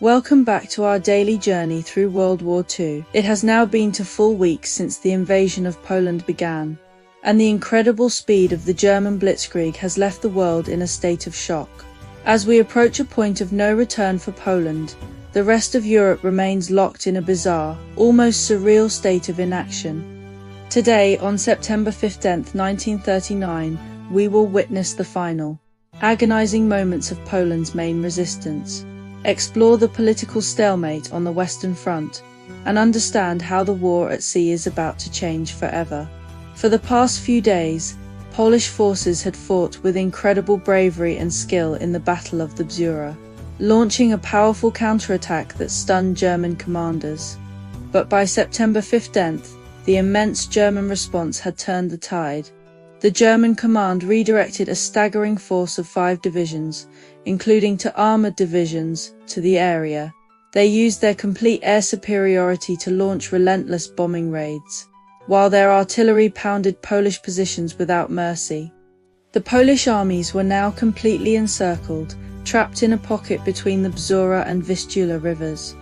Welcome back to our daily journey through World War II. It has now been 2 full weeks since the invasion of Poland began, and the incredible speed of the German Blitzkrieg has left the world in a state of shock. As we approach a point of no return for Poland, the rest of Europe remains locked in a bizarre, almost surreal state of inaction. Today, on September 15, 1939, we will witness the final, agonizing moments of Poland's main resistance, explore the political stalemate on the Western Front, and understand how the war at sea is about to change forever. For the past few days, Polish forces had fought with incredible bravery and skill in the Battle of the Bzura, launching a powerful counterattack that stunned German commanders. But by September 15th, the immense German response had turned the tide. The German command redirected a staggering force of 5 divisions, including 2 armored divisions, to the area. They used their complete air superiority to launch relentless bombing raids, while their artillery pounded Polish positions without mercy. The Polish armies were now completely encircled, trapped in a pocket between the Bzura and Vistula rivers.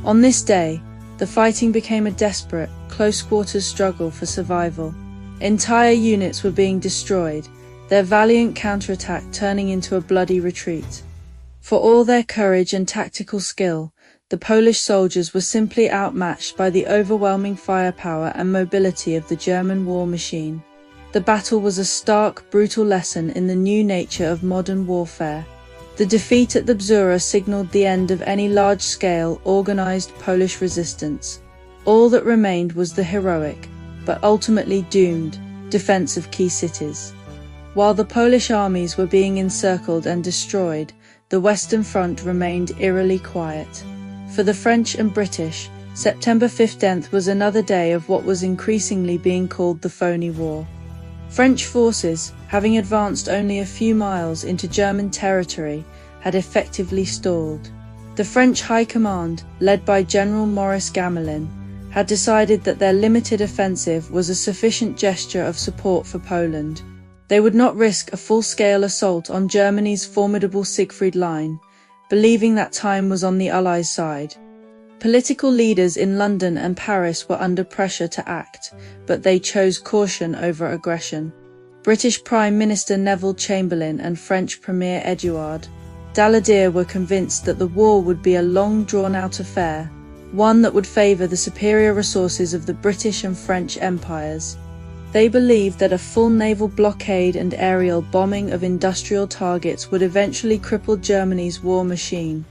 On this day, the fighting became a desperate, close-quarters struggle for survival. Entire units were being destroyed, their valiant counterattack turning into a bloody retreat. For all their courage and tactical skill, the Polish soldiers were simply outmatched by the overwhelming firepower and mobility of the German war machine. The battle was a stark, brutal lesson in the new nature of modern warfare. The defeat at the Bzura signaled the end of any large-scale, organized Polish resistance. All that remained was the heroic, but ultimately doomed, defense of key cities. While the Polish armies were being encircled and destroyed, the Western Front remained eerily quiet. For the French and British, September 15th was another day of what was increasingly being called the Phoney War. French forces, having advanced only a few miles into German territory, had effectively stalled. The French High Command, led by General Maurice Gamelin, had decided that their limited offensive was a sufficient gesture of support for Poland. They would not risk a full-scale assault on Germany's formidable Siegfried Line, believing that time was on the Allies' side. Political leaders in London and Paris were under pressure to act, but they chose caution over aggression. British Prime Minister Neville Chamberlain and French Premier Édouard Daladier were convinced that the war would be a long, drawn-out affair, one that would favour the superior resources of the British and French empires. They believed that a full naval blockade and aerial bombing of industrial targets would eventually cripple Germany's war machine.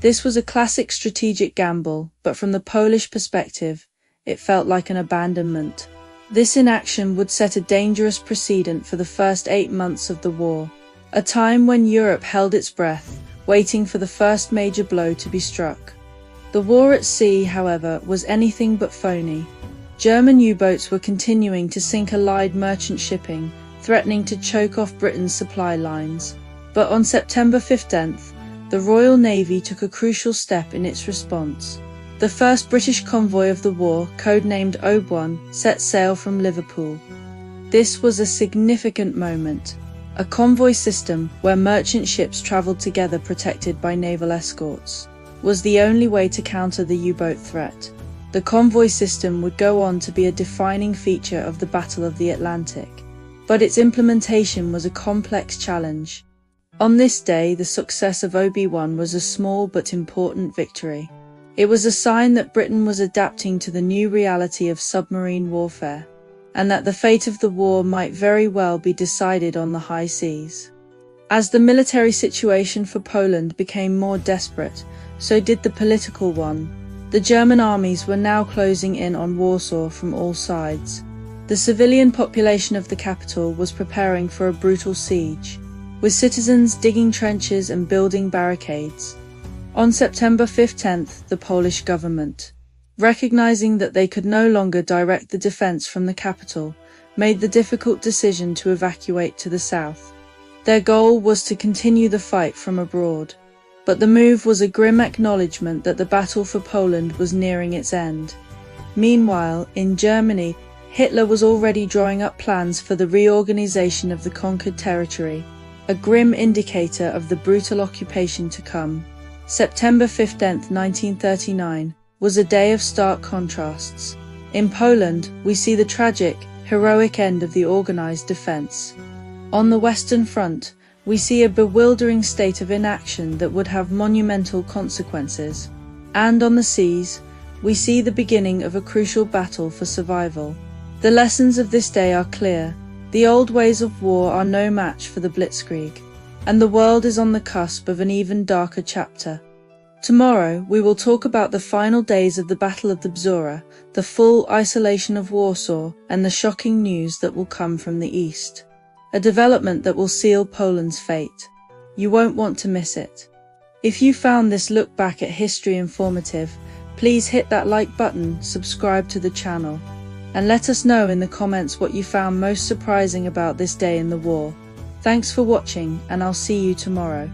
This was a classic strategic gamble, but from the Polish perspective, it felt like an abandonment. This inaction would set a dangerous precedent for the first 8 months of the war, a time when Europe held its breath, waiting for the first major blow to be struck. The war at sea, however, was anything but phony. German U-boats were continuing to sink Allied merchant shipping, threatening to choke off Britain's supply lines. But on September 15th, the Royal Navy took a crucial step in its response. The first British convoy of the war, codenamed Oberon, set sail from Liverpool. This was a significant moment. A convoy system, where merchant ships travelled together protected by naval escorts, was the only way to counter the U-boat threat. The convoy system would go on to be a defining feature of the Battle of the Atlantic, but its implementation was a complex challenge. On this day, the success of Oberon was a small but important victory. It was a sign that Britain was adapting to the new reality of submarine warfare, and that the fate of the war might very well be decided on the high seas. As the military situation for Poland became more desperate, so did the political one. The German armies were now closing in on Warsaw from all sides. The civilian population of the capital was preparing for a brutal siege, with citizens digging trenches and building barricades. On September 15th, the Polish government, recognizing that they could no longer direct the defense from the capital, made the difficult decision to evacuate to the south. Their goal was to continue the fight from abroad. But the move was a grim acknowledgement that the battle for Poland was nearing its end. Meanwhile, in Germany, Hitler was already drawing up plans for the reorganization of the conquered territory, a grim indicator of the brutal occupation to come. September 15, 1939, was a day of stark contrasts. In Poland, we see the tragic, heroic end of the organized defense. On the Western Front, we see a bewildering state of inaction that would have monumental consequences. And on the seas, we see the beginning of a crucial battle for survival. The lessons of this day are clear. The old ways of war are no match for the Blitzkrieg, and the world is on the cusp of an even darker chapter. Tomorrow, we will talk about the final days of the Battle of the Bzura, the full isolation of Warsaw, and the shocking news that will come from the east. A development that will seal Poland's fate. You won't want to miss it. If you found this look back at history informative, please hit that like button, subscribe to the channel, and let us know in the comments what you found most surprising about this day in the war. Thanks for watching, and I'll see you tomorrow.